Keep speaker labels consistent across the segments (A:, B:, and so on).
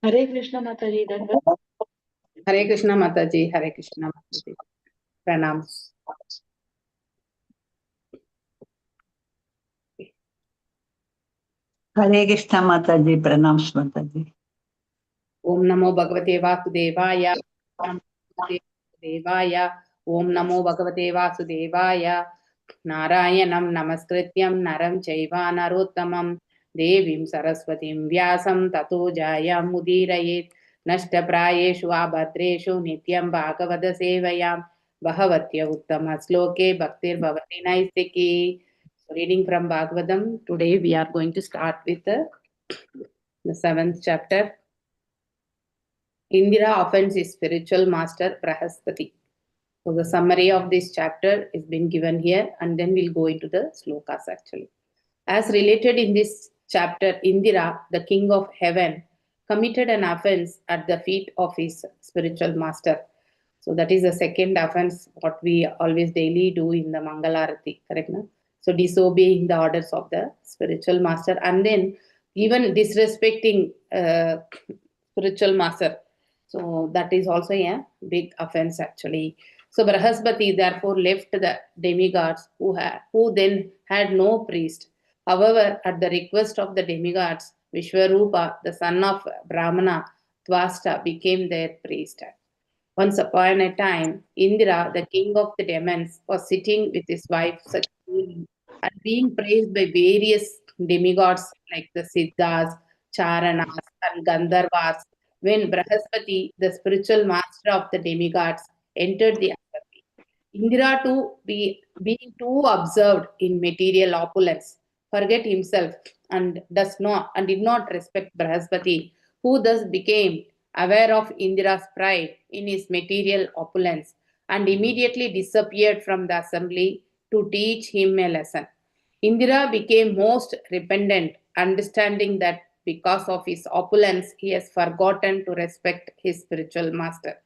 A: Hare Krishna Mataji,
B: Hare Krishna Mataji, Hare Krishna Mataji. Pranam.
C: Hare Krishna Mataji, Pranam Mataji.
B: Om Namo Bhagavate Vasudevaya. Om Namo Bhagavate Vasudevaya. Narayanam Namaskrityam Naram Chaiva Narottamam Devim Saraswatim Vyasam Tato Jayam Mudirayet Nashtaprayeshu Abhadreshu Nityam Bhagavada Sevayam Bhavatya Uttama Sloke Bhaktir Bhavati Naistiki. Reading from Bhagavadam. Today we are going to start with the 7th chapter. Indira offends his spiritual master Brahaspati. So the summary of this chapter is been given here, and then we'll go into the slokas actually. As related in this chapter, Indira, the king of heaven, committed an offense at the feet of his spiritual master. So that is the second offense what we always daily do in the Mangalarati, correct? No? So disobeying the orders of the spiritual master, and then even disrespecting spiritual master. So that is also a big offense actually. So Brahaspati therefore left the demigods who then had no priest. However, at the request of the demigods, Vishwarupa, the son of Brahmana, Tvasta, became their priest. Once upon a time, Indra, the king of the demons, was sitting with his wife Sakti and being praised by various demigods like the Siddhas, Charanas, and Gandharvas. When Brahaspati, the spiritual master of the demigods, entered the assembly, Indra, too, being too absorbed in material opulence, forget himself and did not respect Brahaspati, who thus became aware of Indira's pride in his material opulence and immediately disappeared from the assembly to teach him a lesson. Indira became most repentant, understanding that because of his opulence, he has forgotten to respect his spiritual master.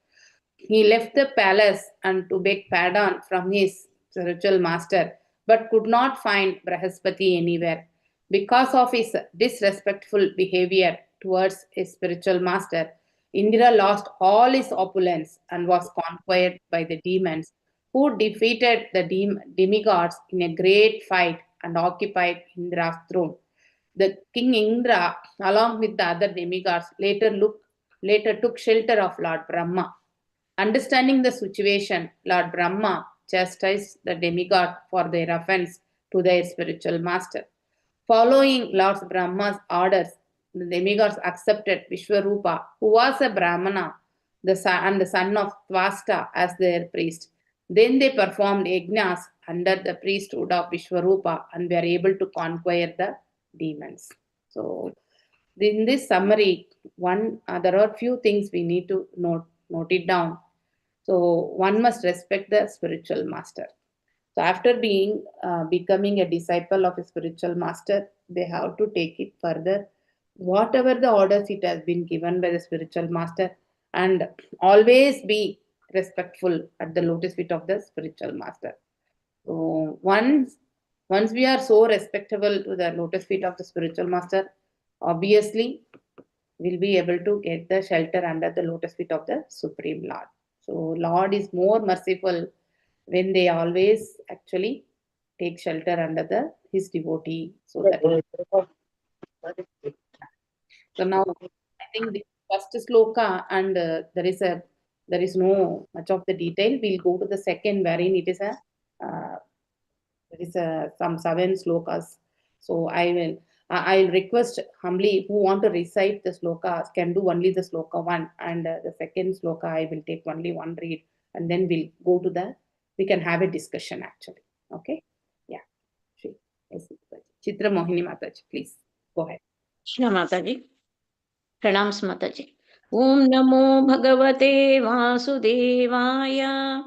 B: He left the palace and to beg pardon from his spiritual master, but could not find Brahaspati anywhere. Because of his disrespectful behavior towards his spiritual master, Indra lost all his opulence and was conquered by the demons, who defeated the demigods in a great fight and occupied Indra's throne. The king Indra, along with the other demigods, later took shelter of Lord Brahma. Understanding the situation, Lord Brahma chastised the demigod for their offense to their spiritual master. Following Lord Brahma's orders, the demigods accepted Vishwarupa, who was a Brahmana, and the son of Tvasta, as their priest. Then they performed yajnas under the priesthood of Vishwarupa and were able to conquer the demons. So, in this summary, there are few things we need to note it down. So one must respect the spiritual master. So after becoming a disciple of a spiritual master, they have to take it further, whatever the orders it has been given by the spiritual master, and always be respectful at the lotus feet of the spiritual master. So once we are so respectable to the lotus feet of the spiritual master, obviously we'll be able to get the shelter under the lotus feet of the Supreme Lord. So Lord is more merciful when they always actually take shelter under his devotee. So now I think the first sloka, and there is no much of the detail. We'll go to the second, wherein it is some 7 slokas. So I'll request humbly who want to recite the slokas can do only the sloka 1, and the second sloka I will take only one read, and then we'll go to we can have a discussion actually. Okay? Yeah. Yes, Chitra Mohini Mataji, please go ahead.
D: Krishna Mataji. Pranams Mataji. Om Namo Bhagavate Vasudevaya.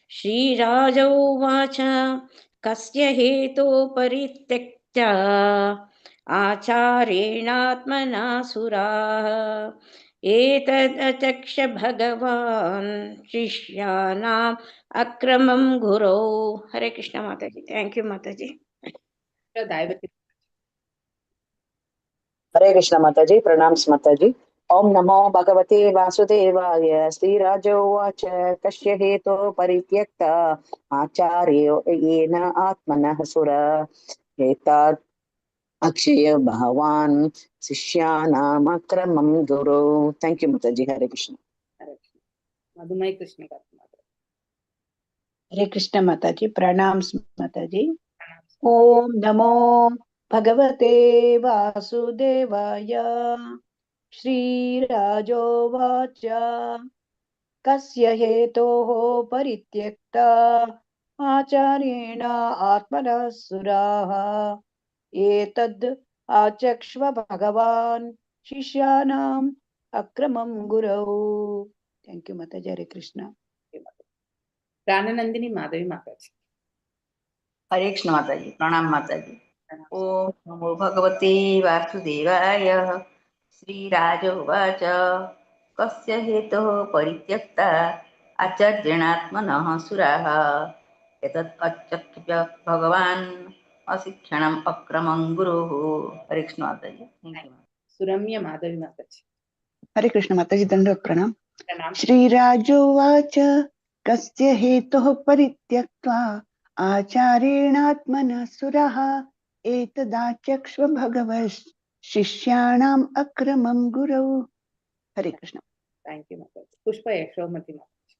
D: Shri Raja Uvacha Kasya Heto Parityakta Acharenatmana Suraha Etad Ataksha Bhagavan Shishyanam Akramam Guru. Hare Krishna Mataji. Thank you, Mataji.
C: Hare Krishna Mataji, Pranams Mataji.
A: ॐ नमो भगवते वासुदेवाय श्रीराज उवाच कस्य हेतो परित्यक्ता आचार्यो येन आत्मनः सुर एतात् अक्षय भगवान् शिष्यानामक्रमं गुरु thank you माताजी हरे कृष्ण
B: मधुमय कृष्ण
C: हरे कृष्ण माताजी प्रणाम माताजी ओम नमो भगवते वासुदेवाय श्रीराजोवाच कस्य हेतोः परित्यक्ता आचार्येण आत्मनः सुराः एतद् आचक्ष्व भगवान् शिष्यानाम् अक्रमं गुरौ थैंक यू माताजी हरे कृष्ण
B: प्राणनंदिनी माधवी माताजी
E: हरे कृष्ण माताजी प्रणाम माताजी ओम नमो भगवते वासुदेवाय श्रीराज उवाच कस्य हेतोः परित्यक्ता आचार्येणात्मनः सुराः एतत् अचक्ष्य भगवान् अशिक्षणम् अक्रमं गुरुः हरे कृष्ण माताजी
B: सुरम्य माधवी माताजी
C: हरे कृष्ण माताजी दंडवत प्रणाम
B: प्रणाम
C: श्रीराजोवाच कस्य हेतोः परित्यक्त्वा आचार्येणात्मनः सुरः एतदाचक्ष्व भगवस् शिष्याणाम् अक्रमं गुरौ हरे कृष्ण
B: थैंक यू माताजी पुष्प यशोमती माताजी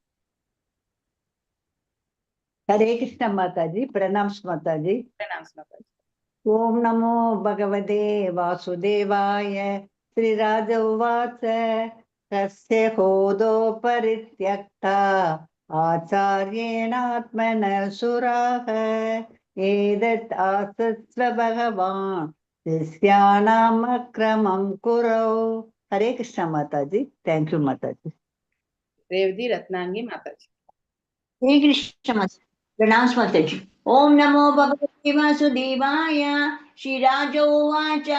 F: हरे कृष्ण माताजी प्रणाम माताजी
B: प्रणाम माताजी
F: ओम नमो भगवते वासुदेवाय श्रीराज उवाच कस्य होदो परित्यक्ता आचार्येणात्मनः सुराः एतत् आसत्स्व भगवान् शिष्याणाम् अक्रमं कुरौ हरे कृष्ण माताजी थैंक यू माताजी
B: रेवती रत्नांगी माताजी
E: हे कृष्ण प्रणाम माताजी ओम नमो भगवते वासुदेवाय श्रीराजोवाच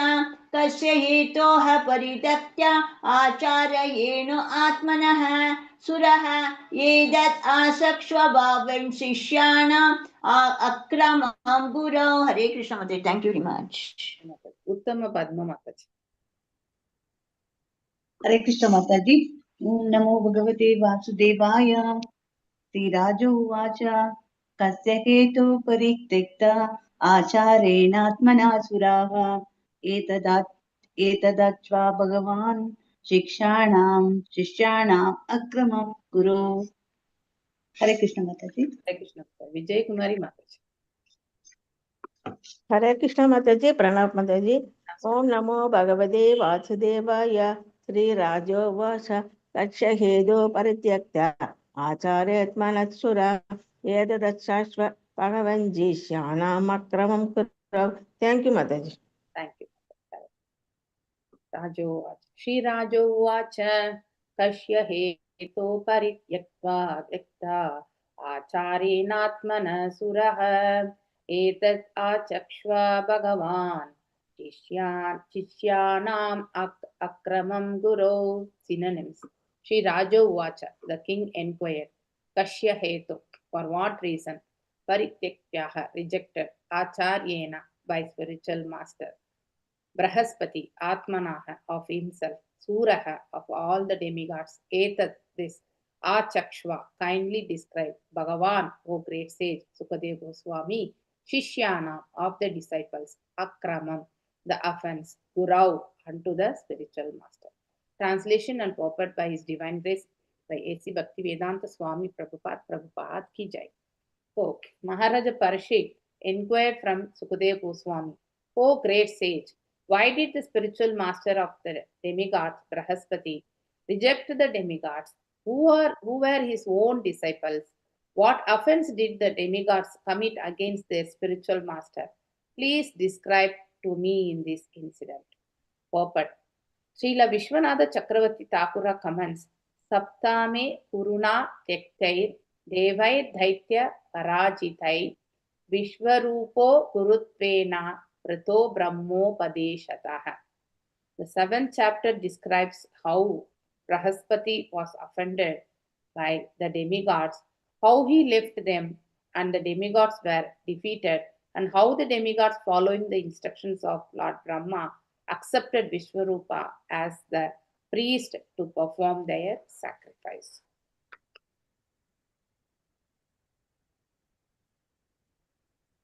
E: कस्य हेतोः परित्यक्त्या आचार्येण आत्मनः सुरः एतत् आसक्ष्व भावं शिष्याणाम् अक्रमं गुरौ हरे कृष्ण माताजी थैंक यू वेरी मच
B: उत्तम पद्म माताजी
C: हरे कृष्ण माताजी ओम नमो भगवते वासुदेवाय श्रीराज उवाच कस्य हेतु परित्यक्ता आचार्येणात्मना सुराः एतदाच्वा भगवान् शिष्याणाम् अक्रमं गुरु हरे कृष्ण माताजी
B: हरे कृष्ण विजय कुमारी माताजी
D: हरे कृष्ण माताजी प्रणाम माताजी ओम नमो भगवते वासुदेवाय श्रीराजोवाच कस्य हेतो परित्यक्त्या आचार्यात्मनः सुरा एतदशाश्व भगवन् शिष्याणामक्रमं कुरौ थैंक यू माताजी
B: थैंक यू राजोवाच श्रीराजोवाच कस्य हेतो परित्यक्त्वा त्यक्ता आचार्येणात्मनः सुरः एतत् आचक्ष्व भगवान् शिष्याणाम् अक्रमं गुरौ synonyms Sri Raja Uvacha the king inquired Kashya hetu for what reason Parityaktyaha rejected Acharyena by spiritual master Brahaspati, Atmanaha of himself, Suraha of all the demigods, Etat this, Achakshva kindly described, Bhagavan, O great sage, Sukadeva Goswami, Shishyana of the disciples, Akramam, the offense, Gurau unto the spiritual master. Translation and purport by His Divine Grace by A.C. Bhaktivedanta Swami Prabhupada Ki Jai. Okay. Maharaja Parishik inquired from Sukadeva Goswami, O great sage, why did the spiritual master of the demigods, Brahaspati, reject the demigods who were his own disciples? What offense did the demigods commit against their spiritual master? Please describe to me in this incident. Purport. Srila Vishwanatha Chakravarti Thakura comments, Saptame Puruna Tektair Devair Dhaitya Parajitai Vishwarupo Gurutvena Prato Brahmopadeshataha. The seventh chapter describes how Brahaspati was offended by the demigods, how he left them and the demigods were defeated, and how the demigods, following the instructions of Lord Brahma, accepted Vishwarupa as the priest to perform their sacrifice.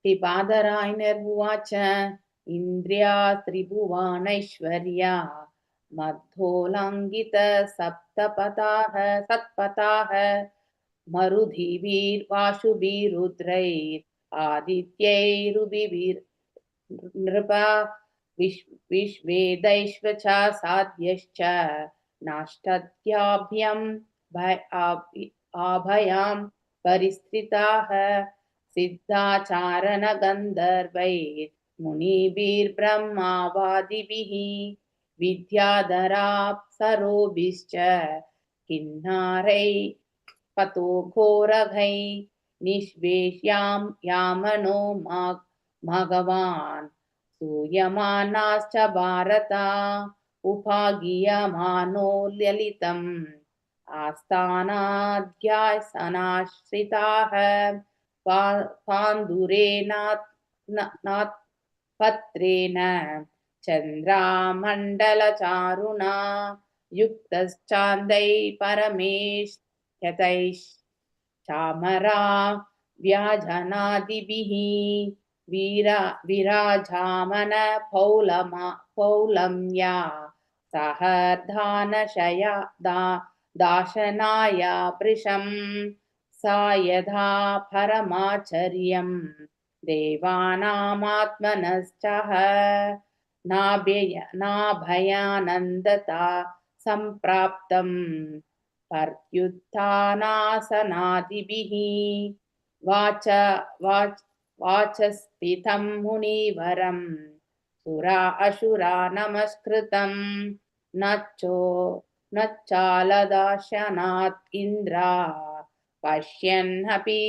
B: Pibadarainarvuvacha Indriya Tribhuvaneshwarya Madholangita Satpataha Marudhivir Vashubir Rudrair Adityai Rubivir Nripa Vishvedaishvacha Sadhyascha Nashtatyabhyam Abhayam Paristitaha Siddhacharana Gandharvair Munibir Brahmavadibihi Vidyadharap Sarobhischa Kinnarai Pato Ghoraghai Nishveshyam Yamano Bhagavan Suyamanascha Bharata Upagiyamano Lalitam Asthanadhyay Sanashritah Pandurena Patrena Chandra Mandala Charuna Yuktas Chandai Paramesh Yataish Chamara Vyajanadibihi Virajamana Paulamya Sahardhana Shaya Dashanaya Prisham Sayadha Paramacharyam Devanamatmanaschaha Nabhayanandata Sampraptam Partyuttanasanadibihi Vachaspitam Munivaram Sura Ashura Namaskritam Nachaladashanat Indra Pashyan Hapi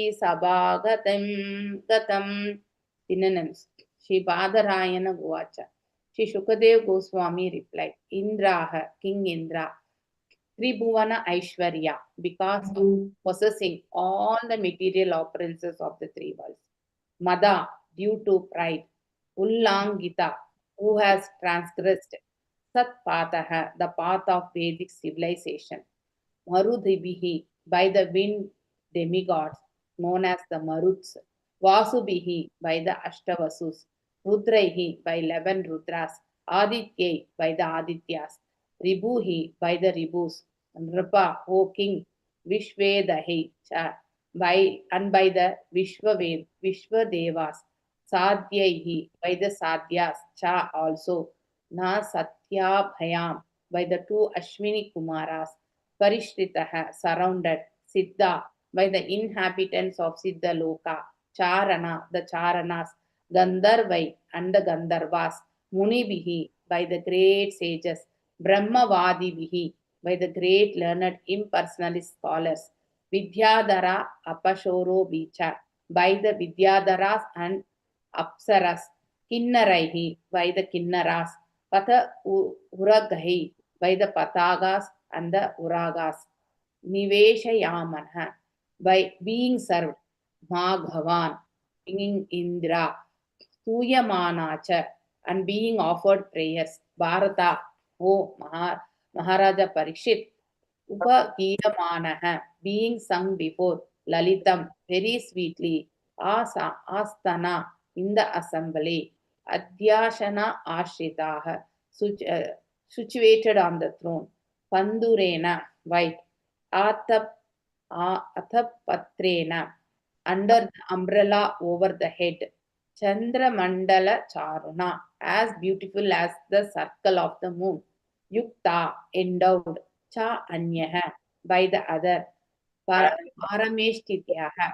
B: Gatam. Synonyms. Shri Badarayana Guvacha. Shri Shukadev Goswami replied, Indraha, King Indra, Tribhuvana Aishwarya, because of possessing all the material opulences of the three worlds. Mada, due to pride. Ullangita, who has transgressed. Satpataha, the path of Vedic civilization. Marudhibihi, by the wind demigods, known as the Maruts. Vasubihi, by the Ashtavasus. Rudraihi, by 11 Rudras. Adityai, by the Adityas. Ribhuhi, by the Ribhus. Nripa, O king. Vishvedahi, by the Vishvadevas. Sadhyaihi, by the Sadhyas. Cha also. Na Satyabhayam, by the two Ashwini Kumaras. Parishritaha, surrounded. Siddha, by the inhabitants of Siddha Loka. Charana, the Charanas. Gandharvai, and the Gandharvas. Munibihi, by the great sages. Brahmavadibihi, by the great learned impersonalist scholars. Vidyadhara Apashoro Bicha, by the Vidyadharas and Apsaras. Kinnaraihi, by the Kinnaras. Patha Uragahi, by the Patagas and the Uragas. Niveshayamana, by being served. Bhagavan, King Indra. Suyamanacha, and being offered prayers. Bharata, O Maharaja Parikshit. Upagiyamanaha, being sung before. Lalitam, very sweetly. Asthana, in the assembly. Adhyashana Ashritaha, situated on the throne. Pandurena, white. Athapatrena, under the umbrella over the head. Chandra Mandala Charuna, as beautiful as the circle of the moon. Yukta, endowed. Cha Anyaha, by the other. Parameshtityaha,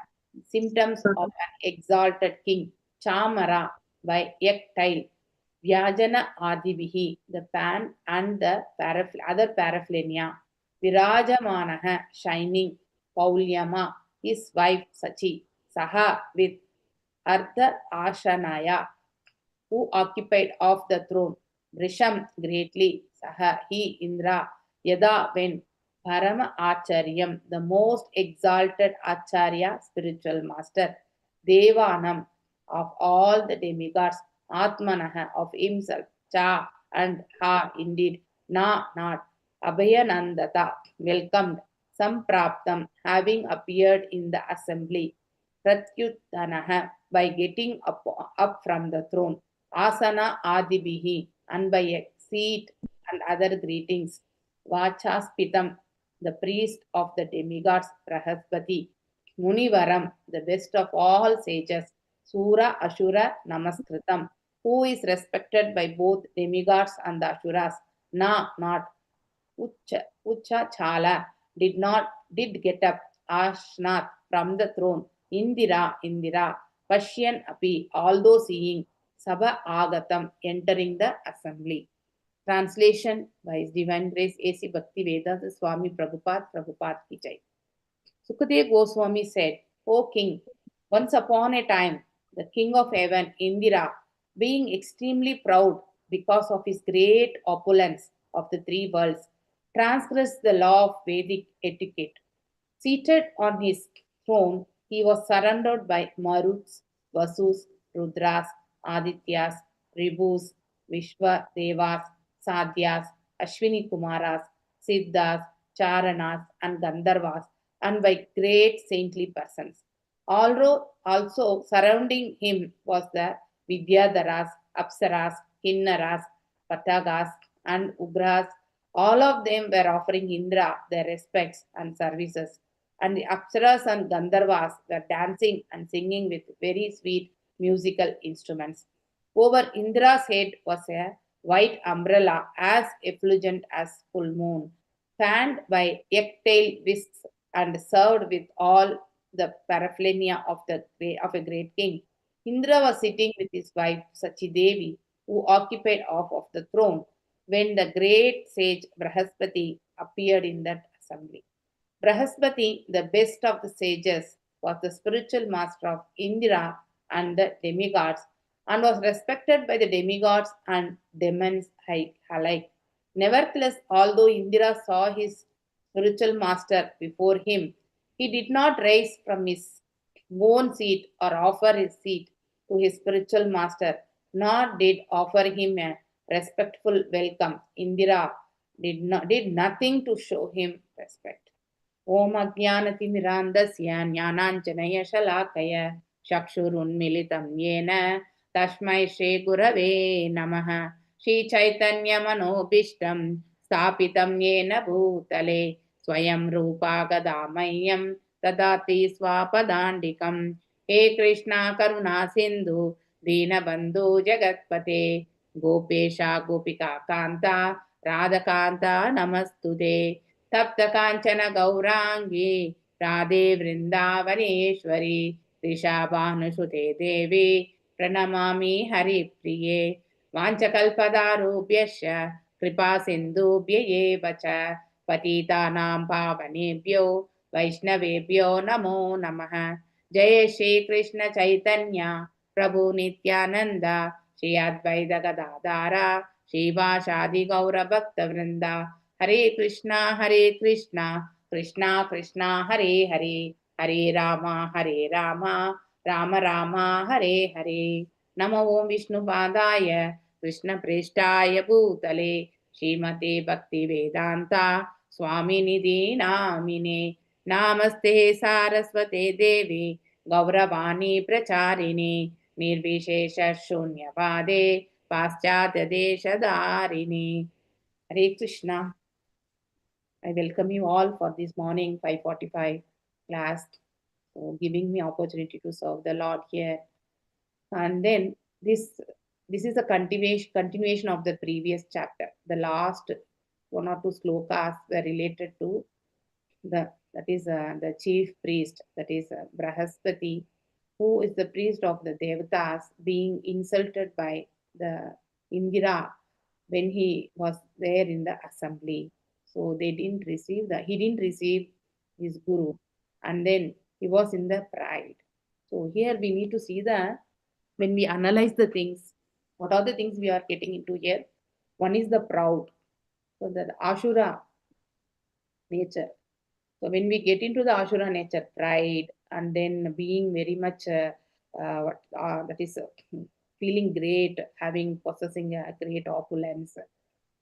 B: symptoms of an exalted king. Chamara, by Yaktile. Vyajana Adibihi, the pan and the other paraphernalia. Virajamanaha, shining. Paulyama, his wife Sachi. Saha, with Ardha Ashanaya, who occupied of the throne. Vrisham, greatly. Saha, he, Indra. Yada, when. Parama Acharyam, the most exalted Acharya, spiritual master. Devanam, of all the demigods. Atmanaha, of himself. Cha, and ha, indeed. Na, not. Abhayanandata welcomed Sampraptam, having appeared in the assembly. Pratyuttanaha, by getting up from the throne. Asana Adibihi, and by a seat and other greetings. Vachaspitam, the priest of the demigods Brahaspati. Munivaram, the best of all sages. Sura Ashura Namaskritam, who is respected by both demigods and the Asuras. Not Ucha Chala, did get up. Ashnath, from the throne. Indira, Pashyan Api, although seeing. Sabha Agatam, entering the assembly. Translation by His Divine Grace A.C. Bhaktivedanta Swami Prabhupada Ki Jai. Sukadeva Goswami said, O king, once upon a time, the king of heaven, Indira, being extremely proud because of his great opulence of the three worlds, transgressed the law of Vedic etiquette. Seated on his throne, he was surrounded by Maruts, Vasus, Rudras, Adityas, Ribhus, Vishwa Devas, Sadhyas, Ashwini Kumaras, Siddhas, Charanas, and Gandharvas, and by great saintly persons. Also surrounding him was the Vidyadharas, Apsaras, Kinnaras, Patagas, and Ugras. All of them were offering Indra their respects and services, and the Apsaras and Gandharvas were dancing and singing with very sweet musical instruments. Over Indra's head was a white umbrella as effulgent as full moon, fanned by egg-tail whisks and served with all the paraphernalia of a great king. Indra was sitting with his wife Sachidevi, who occupied half of the throne, when the great sage Brahaspati appeared in that assembly. Brahaspati, the best of the sages, was the spiritual master of Indra and the demigods, and was respected by the demigods and demons alike. Nevertheless, although Indra saw his spiritual master before him, he did not rise from his own seat or offer his seat to his spiritual master, nor did offer him a respectful welcome. Indira did nothing to show him respect. Om Ajnanatimirandasya Jnananjanaya Shalakaya Chakshurunmilitam Yena Tashmai Shri Gurave Namaha Shri Chaitanya Manobishtam Stapitam Yena Bhutale Swayam Rupa Gadamayam Tadati Swapadandikam He Krishna Karuna Sindhu Dinabandhu Jagatpate Gopesha Gopika Kanta Radha Kanta Namastude Tapta Kanchana Gaurangi Radhe Vrindavaneshwari Rishabhanusute Devi Pranamami Hari Priye Vanchakalpadarubhyasya Kripa Sindhubhya Vacha Patitanam Pavanebhyo Vaishnavebhyo Namo Namaha Jai Shri Krishna Chaitanya Prabhu Nityananda Shri Advaita Gadadhara Shri Vashadi Gaura Bhakta Vrinda Hare Krishna Krishna Krishna Hare Hare Hare Rama Rama Rama Hare Hare Namo Om Vishnu Padaya Krishna Preshtaya Bhutale Srimate Bhakti Vedanta Swami Nidhi Namine Namaste Saraswate Devi Gauravani Pracharini Nirvishesha Shunyavade Paschatya Desha Dharini. Hare Krishna. I welcome you all for this morning 5:45 class, so giving me opportunity to serve the Lord here. And then this is a continuation of the previous chapter. The last one or two slokas were related to the chief priest, that is Brahaspati, who is the priest of the Devatas, being insulted by the Indira when he was there in the assembly. So he didn't receive his guru, and then he was in the pride. So here we need to see that when we analyze the things, what are the things we are getting into here? One is the proud. So the Ashura nature. So when we get into the Ashura nature, pride, and then being very much feeling great, possessing a great opulence,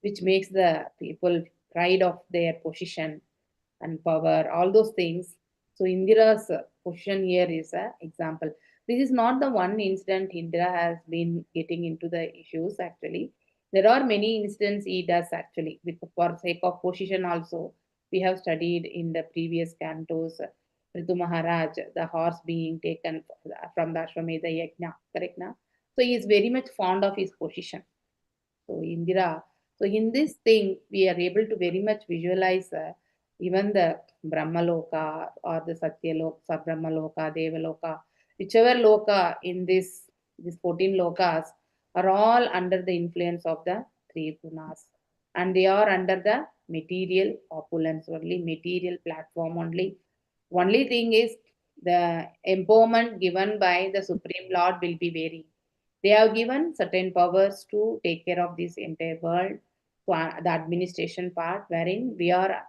B: which makes the people pride of their position and power, all those things. So Indira's position here is an example. This is not the one incident Indira has been getting into the issues actually. There are many incidents he does actually, for sake of position also. We have studied in the previous cantos, Ritu Maharaj, the horse being taken from the Ashwamedha Yajna, correct now? So he is very much fond of his position. So Indira, so in this thing, we are able to very much visualize even the Brahmaloka or the Satyaloka, Sabrahmaloka, Devaloka, whichever loka in these 14 lokas are all under the influence of the three gunas. And they are under the material opulence only, material platform only. Only thing is the empowerment given by the Supreme Lord will be varying. They have given certain powers to take care of this entire world, the administration part, wherein we are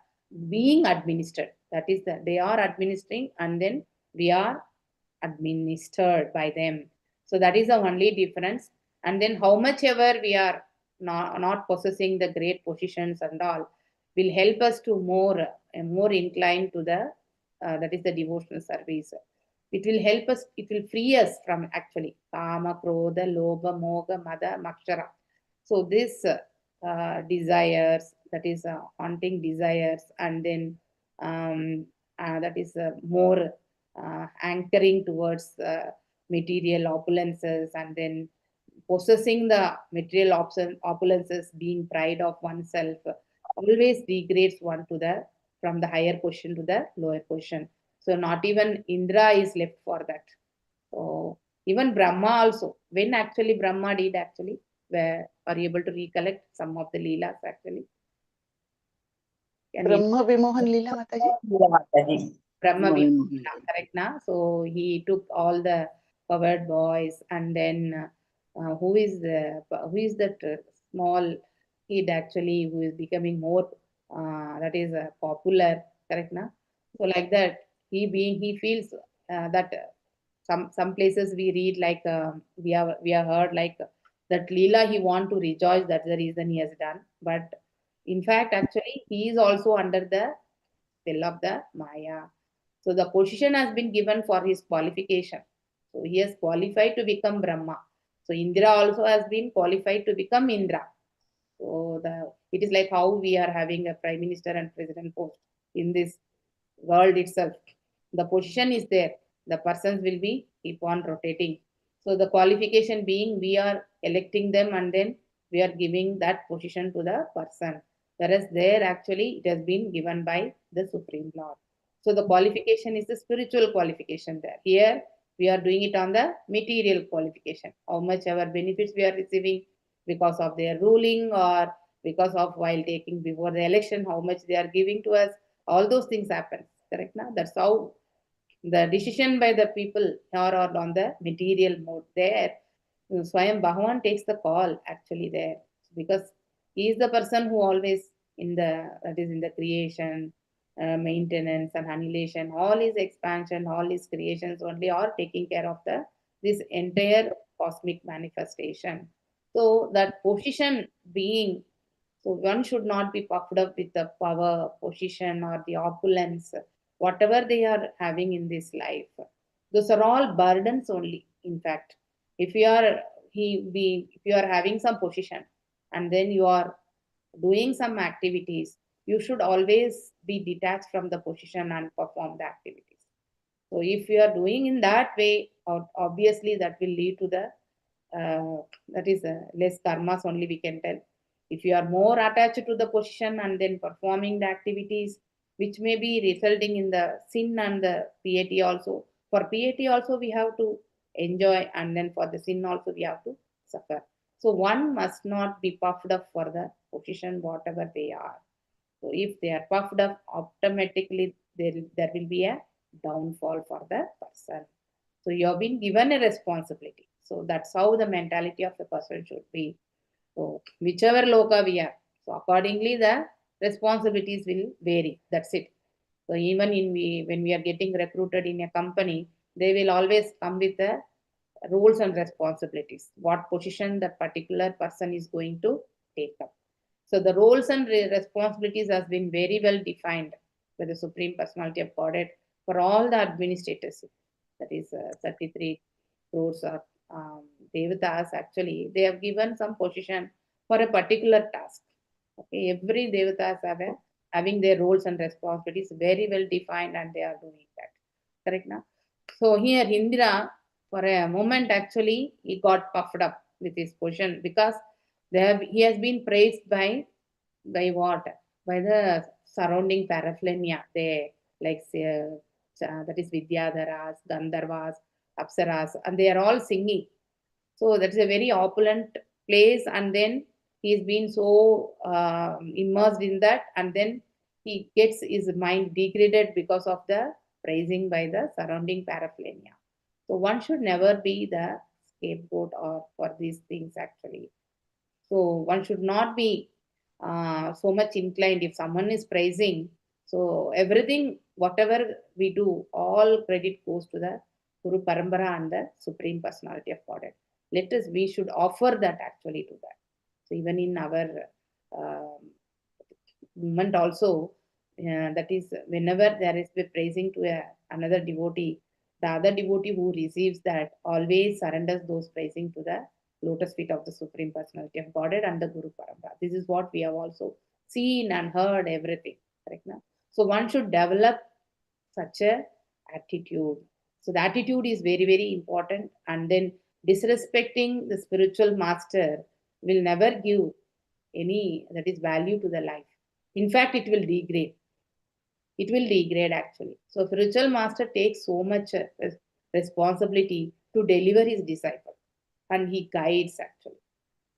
B: being administered. That is, they are administering and then we are administered by them. So that is the only difference. And then how much ever we are not possessing the great positions and all will help us to more inclined to the that is the devotional service. It will help us, it will free us from actually kama, krodha, lobha, moga, mada, makshara. So this desires, that is haunting desires, and then that is more anchoring towards material opulences, and then possessing the material opulences, being pride of oneself, always degrades one to the from the higher position to the lower position. So not even Indra is left for that. So even Brahma also, when actually Brahma did actually, where are you able to recollect some of the leelas actually?
G: Brahma Vimohan Leela, Mataji.
B: Brahma Vimohan, correct na? So he took all the covered boys, and then who is that small kid actually who is becoming more that is popular, correct na? So like that, he feels that some places we read like we have heard like that Leela he want to rejoice, that's the reason he has done. But in fact, actually, he is also under the spell of the Maya. So the position has been given for his qualification. So he has qualified to become Brahma. So Indra also has been qualified to become Indra. So it is like how we are having a prime minister and president post in this world itself. The position is there. The persons will be keep on rotating. So the qualification being we are electing them and then we are giving that position to the person. Whereas there actually it has been given by the Supreme Lord. So the qualification is the spiritual qualification there. Here we are doing it on the material qualification. How much our benefits we are receiving because of their ruling or because of while taking before the election, how much they are giving to us. All those things happen. Correct now? That's how the decision by the people are on the material mode there. Swayam Bhagavan takes the call actually there, because he is the person who always that is in the creation, maintenance and annihilation, all his expansion, all his creations only are taking care of this entire cosmic manifestation. So that position being, so one should not be puffed up with the power, position or the opulence, whatever they are having in this life. Those are all burdens only, in fact. If you are having some position and then you are doing some activities, you should always be detached from the position and perform the activities. So if you are doing in that way, obviously that will lead to the that is less karmas only, we can tell. If you are more attached to the position and then performing the activities, which may be resulting in the sin and the piety also. For piety also we have to enjoy, and then for the sin also we have to suffer. So one must not be puffed up for the position, whatever they are. So if they are puffed up, automatically there will be a downfall for the person. So you have been given a responsibility. So that's how the mentality of a person should be. So whichever loka we are, so accordingly the responsibilities will vary. That's it. So even when we are getting recruited in a company, they will always come with the roles and responsibilities, what position that particular person is going to take up. So the roles and responsibilities has been very well defined by the Supreme Personality of Godhead for all the administrators. That is 33 crores of devatas. Actually, they have given some position for a particular task. Okay, every devatas having their roles and responsibilities very well defined, and they are doing that. Correct now? So here Indra, for a moment, actually, he got puffed up with his position because he has been praised by what? By the surrounding paraphernalia. They like that is Vidyadharas, Gandharvas, Apsaras, and they are all singing. So that is a very opulent place, and then he's been so immersed in that, and then he gets his mind degraded because of the praising by the surrounding paraphernalia. So one should never be the scapegoat or for these things actually. So one should not be so much inclined if someone is praising. So everything, whatever we do, all credit goes to the Guru Parampara and the Supreme Personality of Godhead. We should offer that actually to that. So even in our movement also, that is whenever there is the praising to another devotee, the other devotee who receives that always surrenders those praising to the lotus feet of the Supreme Personality of Godhead and the Guru Parampara. This is what we have also seen and heard everything. Correct now? So one should develop such a attitude. So the attitude is very, very important. And then disrespecting the spiritual master will never give any, that is, value to the life. In fact, it will degrade. It will degrade actually. So spiritual master takes so much responsibility to deliver his disciple, and he guides actually.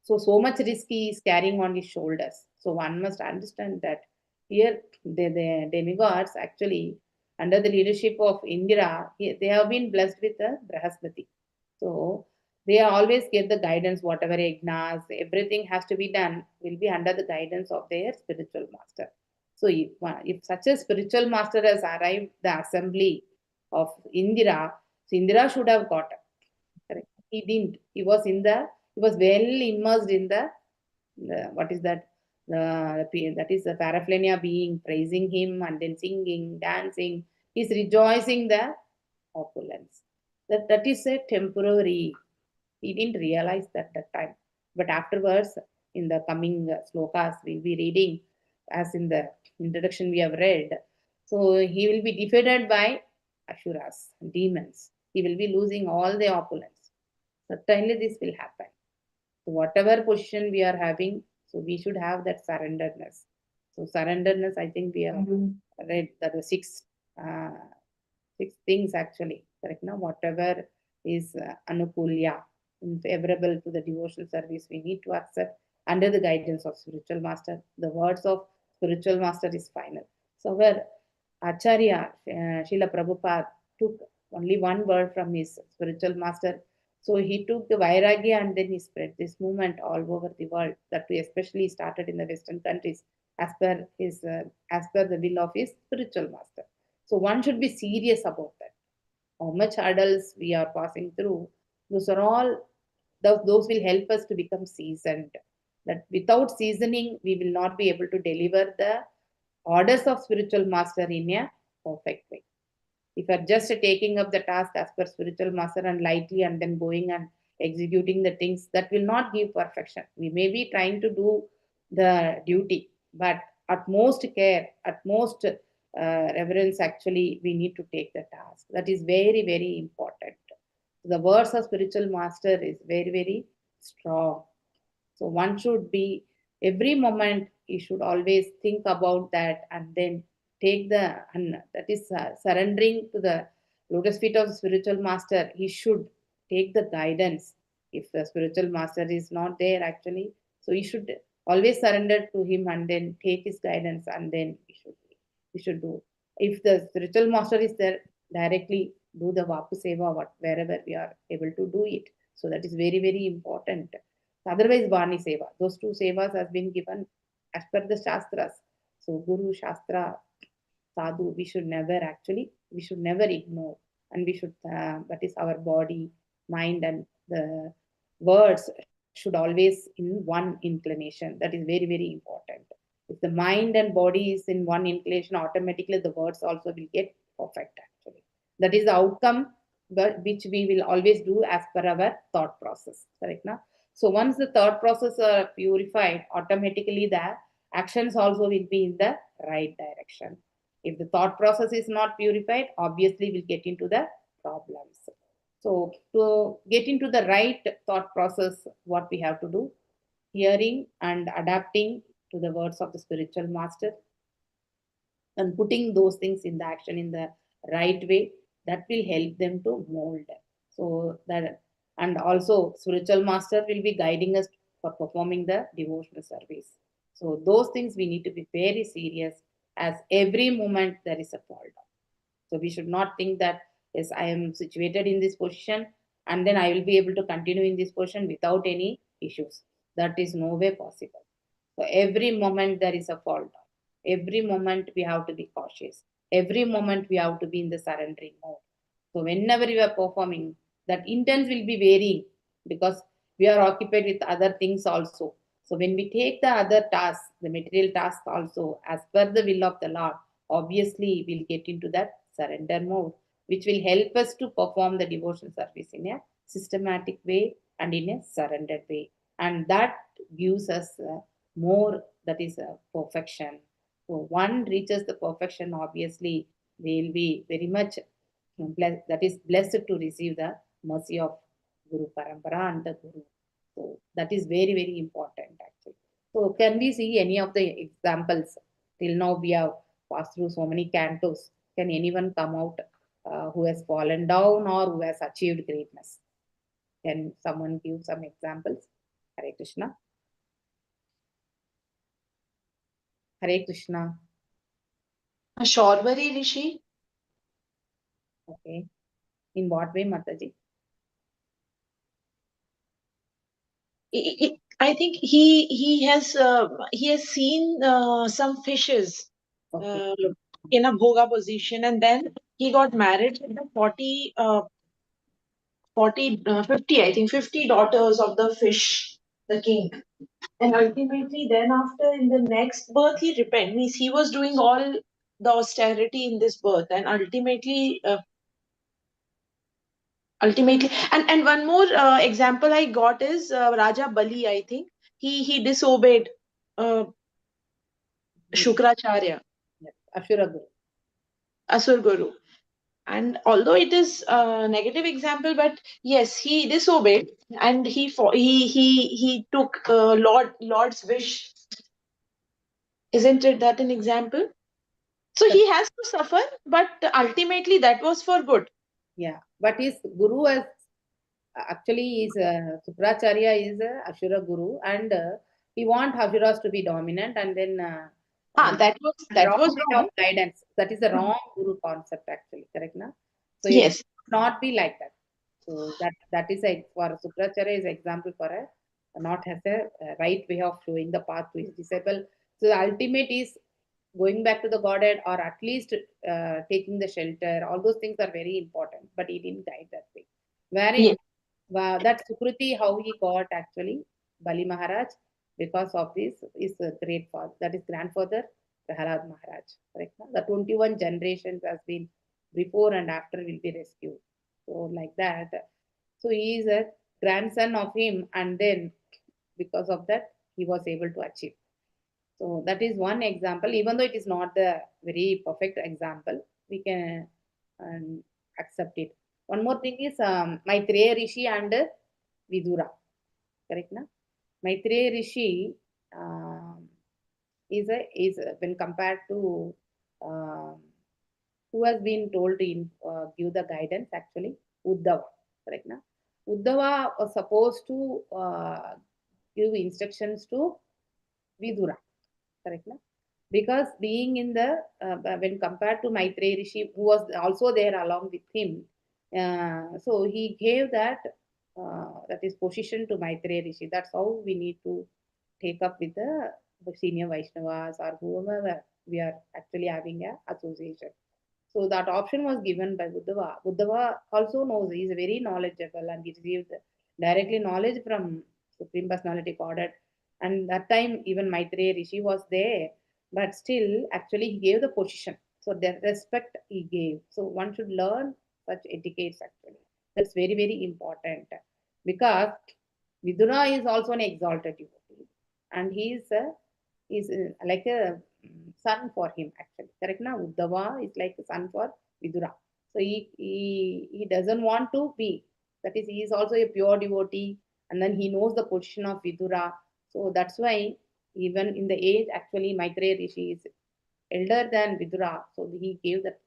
B: So much risk he is carrying on his shoulders. So one must understand that here the demigods actually, under the leadership of Indra, they have been blessed with the Brahaspati. So they always get the guidance, whatever yajnas, everything has to be done, will be under the guidance of their spiritual master. So if such a spiritual master has arrived the assembly of Indra, so Indra should have got it. Correct? He didn't. He was well immersed in the what is that? That is the paraphernalia being praising him and then singing, dancing. He's rejoicing the opulence. That is a temporary. He didn't realize that at that time. But afterwards, in the coming slokas, we'll be reading, as in the introduction we have read. So he will be defeated by Asuras, demons. He will be losing all the opulence. Certainly this will happen. So whatever position we are having, so we should have that surrenderness. So surrenderness, I think we have read that the six things actually. Correct now, whatever is anukulya, favorable to the devotional service, we need to accept under the guidance of spiritual master. The words of spiritual master is final. So where Acharya Srila Prabhupada took only one word from his spiritual master. So he took the Vairagya and then he spread this movement all over the world. That we especially started in the Western countries as per the will of his spiritual master. So one should be serious about that. How much hurdles we are passing through, those are all, those will help us to become seasoned. That without seasoning, we will not be able to deliver the orders of spiritual master in a perfect way. If you are just taking up the task as per spiritual master and lightly and then going and executing the things, that will not give perfection. We may be trying to do the duty, but utmost care, utmost reverence, actually, we need to take the task. That is very, very important. The words of spiritual master is very, very strong. So one should be, every moment, you should always think about that and then take that is surrendering to the lotus feet of the spiritual master. He should take the guidance. If the spiritual master is not there actually, so he should always surrender to him and then take his guidance, and then we should do. If the spiritual master is there, directly do the Vapu Seva, wherever we are able to do it. So that is very, very important. Otherwise, Vani Seva, those two Sevas has been given as per the Shastras. So Guru, Shastra, Sadhu, we should never ignore. And we should, that is our body, mind, and the words should always in one inclination. That is very, very important. If the mind and body is in one inclination, automatically the words also will get perfect actually. That is the outcome which we will always do as per our thought process. Correct now? So once the thought process are purified, automatically the actions also will be in the right direction. If the thought process is not purified, obviously we'll get into the problems. So to get into the right thought process, what we have to do? Hearing and adapting to the words of the spiritual master and putting those things in the action in the right way, that will help them to mold. So that, and also spiritual master will be guiding us for performing the devotional service. So those things we need to be very serious, as every moment there is a fall down. So we should not think that, yes, I am situated in this position and then I will be able to continue in this position without any issues. That is no way possible. So every moment there is a fall down. Every moment we have to be cautious. Every moment we have to be in the surrendering mode. So whenever you are performing, that intent will be varying because we are occupied with other things also. So when we take the other tasks, the material tasks also, as per the will of the Lord, obviously we'll get into that surrender mode, which will help us to perform the devotional service in a systematic way and in a surrendered way. And that gives us more, that is perfection. So one reaches the perfection, obviously they will be very much blessed, that is blessed to receive the mercy of Guru Parampara and the Guru. So that is very, very important actually. So can we see any of the examples? Till now we have passed through so many cantos. Can anyone come out who has fallen down or who has achieved greatness? Can someone give some examples? Hare Krishna. Hare Krishna.
H: Shorvari Rishi.
B: Okay. In what way, Mataji?
H: I think he has seen some fishes
B: Okay.
H: in a bhoga position, and then he got married with the 50, I think 50 daughters of the fish, the king. And ultimately, then after in the next birth, he repented. Means he was doing all the austerity in this birth, and ultimately, and one more example I got is Raja Bali. I think he disobeyed Shukracharya,
B: Yes. Ashura Guru.
H: Asur Guru. And although it is a negative example, but yes, he disobeyed and he took Lord's wish. Isn't it that an example? So he has to suffer, but ultimately that was for good.
B: Yeah, but his Guru has actually is Sukracharya is Ashura Guru, and he want Ashuras to be dominant, and then
H: That was
B: way
H: wrong.
B: of guidance. That is the wrong Guru concept actually, correct na? So it
H: Yes.
B: should not be like that. So that is a, for Sukracharya is example for a not has a right way of showing the path to his disciple. So the ultimate is going back to the Godhead, or at least taking the shelter. All those things are very important, but he didn't guide that way. Wherein that Sukruti, how he got actually Bali Maharaj, because of this is a great father, that is grandfather Prahalad Maharaj. Correct? The 21 generations has been before and after will be rescued. So like that. So he is a grandson of him, and then because of that he was able to achieve. So that is one example. Even though it is not the very perfect example, we can accept it. One more thing is Maitreya Rishi and Vidura. Correct, na? Maitreya Rishi is when compared to who has been told to give the guidance actually, Uddhava. Correct, na? Uddhava was supposed to give instructions to Vidura. Correct, na? Because being in the when compared to Maitreya Rishi, who was also there along with him, so he gave that that is position to Maitreya Rishi. That's how we need to take up with the senior Vaishnavas or whoever we are actually having a association. So that option was given by Uddhava. Uddhava also knows, he is very knowledgeable and he received directly knowledge from Supreme Personality Godhead. And that time, even Maitreya Rishi was there, but still, actually, he gave the position. So, the respect he gave. So, one should learn such etiquettes actually. That's very, very important because Vidura is also an exalted devotee, and he is like a son for him actually. Correct na? Uddhava is like a son for Vidura. So he doesn't want to be. That is, he is also a pure devotee, and then he knows the position of Vidura. So that's why even in the age, actually, Maitreya Rishi is elder than Vidura. So he gave that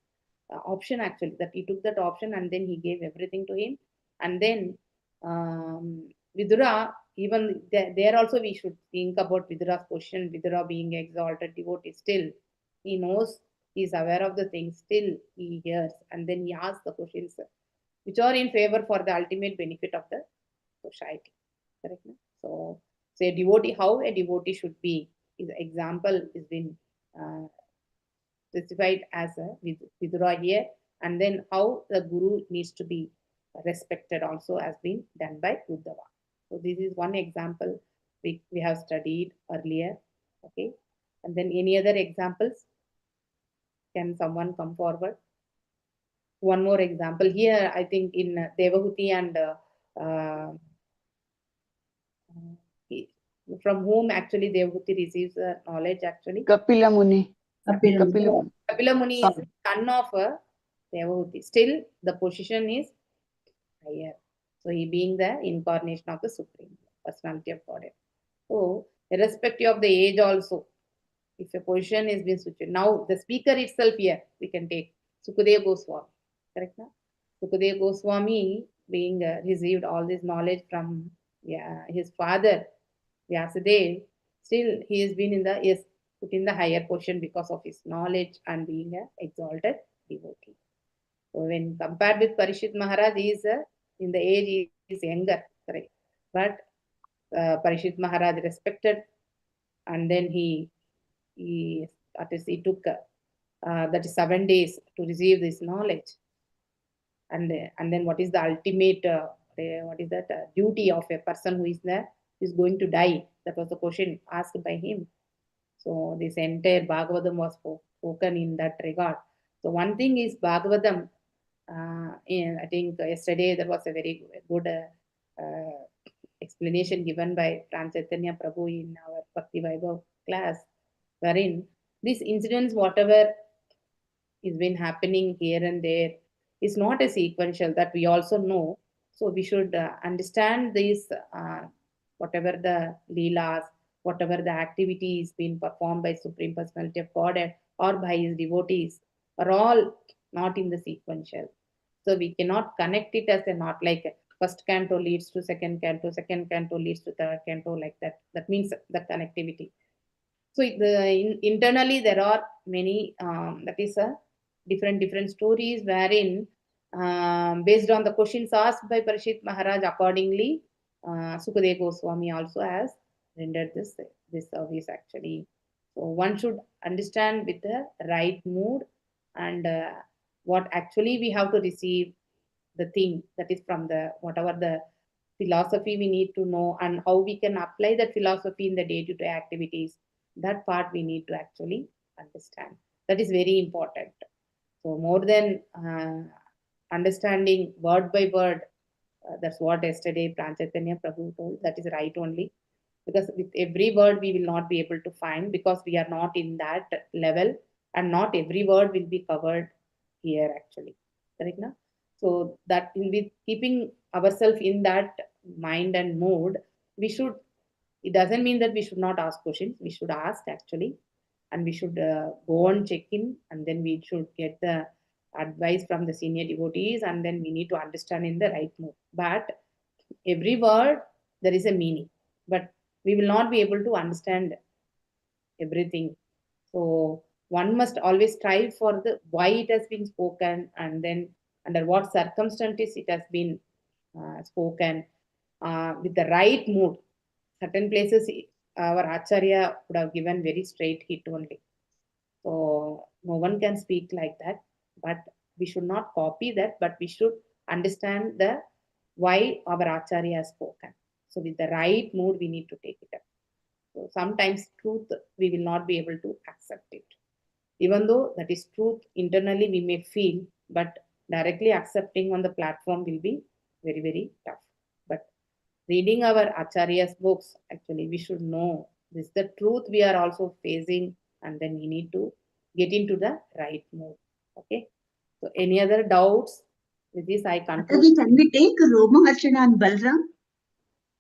B: option actually, that he took that option and then he gave everything to him. And then Vidura, even there also we should think about Vidura's position. Vidura being exalted devotee, still he knows, he is aware of the things, still he hears and then he asks the questions which are in favor for the ultimate benefit of the society. Correct? So, say devotee, how a devotee should be, is example is been specified as a Vidura here, and then how the Guru needs to be respected also has been done by Uddhava. So this is one example we have studied earlier. Okay, and then any other examples? Can someone come forward? One more example here, I think in Devahuti and from whom actually Devahuti receives knowledge actually?
F: Kapila Muni.
B: Kapila Muni is son of Devahuti. Still, the position is higher. So, he being the incarnation of the Supreme Personality of Godhead. So, irrespective of the age also, if a position is being switched. Now, the speaker itself here, we can take Sukadeva Goswami. Correct? Na? Sukadeva Goswami being received all this knowledge from his father, Vyasadeva. Still, he has been put in the higher position because of his knowledge and being an exalted devotee. So when compared with Parishit Maharaj, he is in the age he is younger, correct? But Parishit Maharaj respected, and then he took that is 7 days to receive this knowledge, and then what is the ultimate duty of a person who is going to die? That was the question asked by him. So this entire Bhagavadam was spoken in that regard. So one thing is Bhagavadam. I think yesterday there was a very good explanation given by Pran Chaitanya Prabhu in our Bhakti Vaibhav class, wherein these incidents, whatever is been happening here and there, is not a sequential, that we also know. So we should understand these, whatever the leelas, whatever the activities being performed by Supreme Personality of Godhead or by his devotees, are all not in the sequential. So we cannot connect it as a not like first canto leads to second canto leads to third canto, like that. That means the connectivity. So internally there are many, that is different stories wherein based on the questions asked by Parishit Maharaj, accordingly Sukadeva Goswami also has rendered this service actually. So one should understand with the right mood and what actually we have to receive the thing, that is from the whatever the philosophy we need to know, and how we can apply that philosophy in the day-to-day activities. That part we need to actually understand. That is very important. So more than understanding word by word, that's what yesterday Pran Chaitanya Prabhu told. That is right only. Because with every word we will not be able to find, because we are not in that level, and not every word will be covered here actually. Correct? Na? So that with keeping ourselves in that mind and mood, we should, it doesn't mean that we should not ask questions. We should ask actually, and we should go on check-in, and then we should get the advice from the senior devotees, and then we need to understand in the right mood. But every word, there is a meaning, but we will not be able to understand everything. So one must always strive for the why it has been spoken, and then under what circumstances it has been spoken, with the right mood. Certain places our Acharya would have given very straight hit only. So no one can speak like that, but we should not copy that, but we should understand the why our Acharya has spoken. So with the right mood, we need to take it up. So sometimes truth, we will not be able to accept it. Even though that is truth, internally we may feel, but directly accepting on the platform will be very, very tough. But reading our Acharya's books, actually, we should know this is the truth we are also facing, and then we need to get into the right mood. Okay. So any other doubts? With this, I conclude.
E: Mataji, can we take Roma Archana and Balram?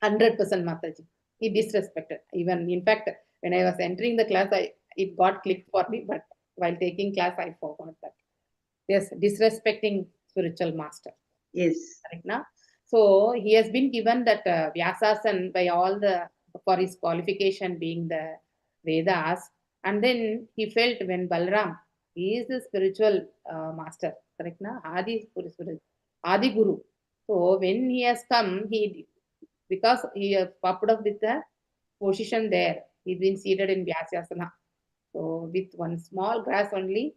B: 100% Mataji. He disrespected. Even in fact, when I was entering the class, it got clicked for me, but while taking class, I forgot that. Yes, disrespecting spiritual master.
E: Yes.
B: Right now. So he has been given that Vyasasan by all for his qualification being the Vedas, and then he felt when Balram, he is the spiritual master, correct now? Adi Guru. So when he has come, because he popped up with the position there, he's been seated in Vyasasana. So with one small grass only,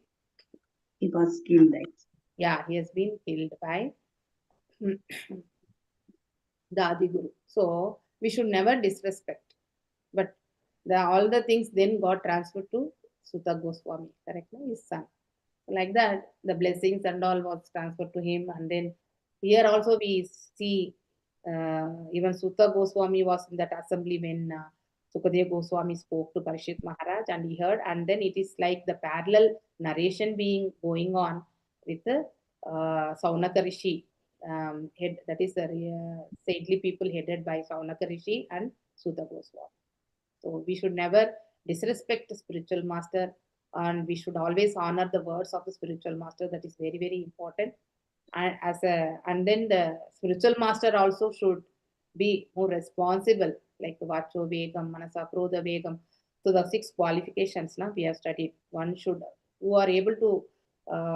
E: He was killed.
B: Yeah, he has been killed by the Adi Guru. So we should never disrespect. But all the things then got transferred to Sutta Goswami, correct? His son. Like that, the blessings and all was transferred to him. And then here also we see even Sutta Goswami was in that assembly when Sukadeva Goswami spoke to Parishit Maharaj and he heard. And then it is like the parallel narration being going on with Saunaka Rishi. Head, that is the saintly people headed by Saunaka Rishi and Sutta Goswami. So we should never disrespect the spiritual master, and we should always honor the words of the spiritual master. That is very, very important. And then the spiritual master also should be more responsible, like Vacho Vegam, Manasa Krodha Vegam. So the 6 qualifications now we have studied. One should, who are able to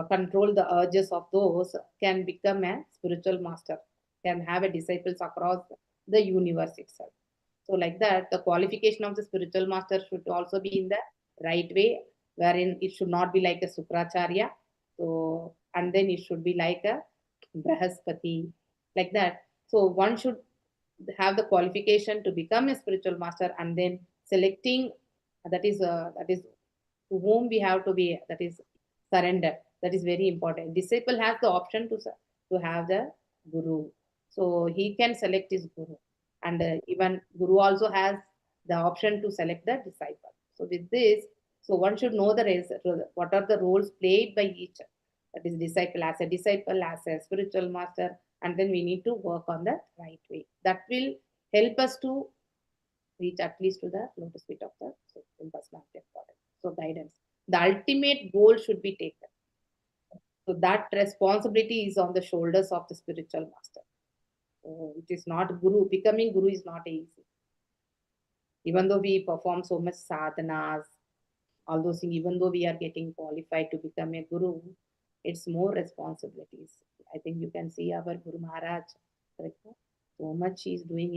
B: control the urges of those, can become a spiritual master, can have a disciples across the universe itself. So like that, the qualification of the spiritual master should also be in the right way, wherein it should not be like a Sukracharya. So, and then it should be like a Brahaspati, like that. So one should have the qualification to become a spiritual master, and then selecting, that is to whom we have to be, that is surrender. That is very important. Disciple has the option to have the guru. So he can select his guru. And even Guru also has the option to select the disciple. So with this, so one should know what are the roles played by each. That is disciple, as a spiritual master, and then we need to work on the right way. That will help us to reach at least to the lotus feet of the Supreme Personality of Godhead. So guidance. The ultimate goal should be taken. So that responsibility is on the shoulders of the spiritual master. So it is not Guru. Becoming Guru is not easy. Even though we perform so much sadhanas, all those things, even though we are getting qualified to become a Guru, it's more responsibilities. I think you can see our Guru Maharaj, correct? So much he is doing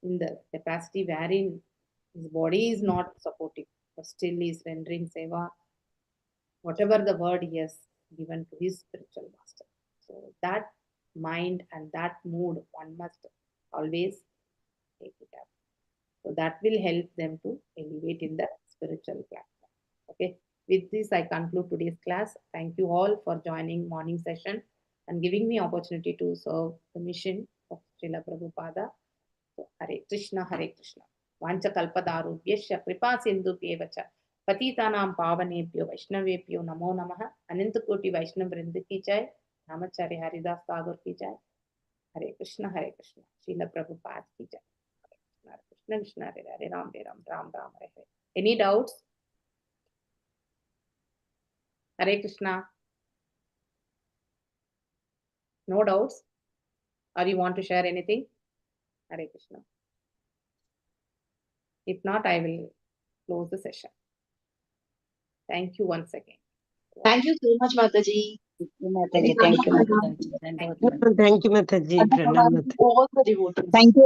B: in the capacity wherein his body is not supportive, but still he is rendering seva, whatever the word he has given to his spiritual master. So that mind and that mood, one must always take it up. So that will help them to elevate in the spiritual platform. Okay. With this, I conclude today's class. Thank you all for joining morning session and giving me opportunity to serve the mission of Srila Prabhupada. So, Hare Krishna, Hare Krishna. Vancha kalpadarubhyasya kripa sindhubhyevacha patitanam pavanebhyo vaishnavebhyo namo namaha. Anantakoti Vaishnav Vrinda ki jai. Namacharya Haridas Thakur ki jai. Hare Krishna, Hare Krishna. Srila Prabhupada ki jai. Hare Krishna, Krishna Hare Hare, Ram Ram, Ram Ram Hare Hare. Any doubts? Hare Krishna. No doubts? Or you want to share anything? Hare Krishna. If not, I will close the session. Thank you once again.
H: Thank you so much, Mataji.
E: Mataji, thank you.
H: Thank you.
I: Thank you, Mataji. Pranam, Mataji.
H: All the devotees.
E: Thank you.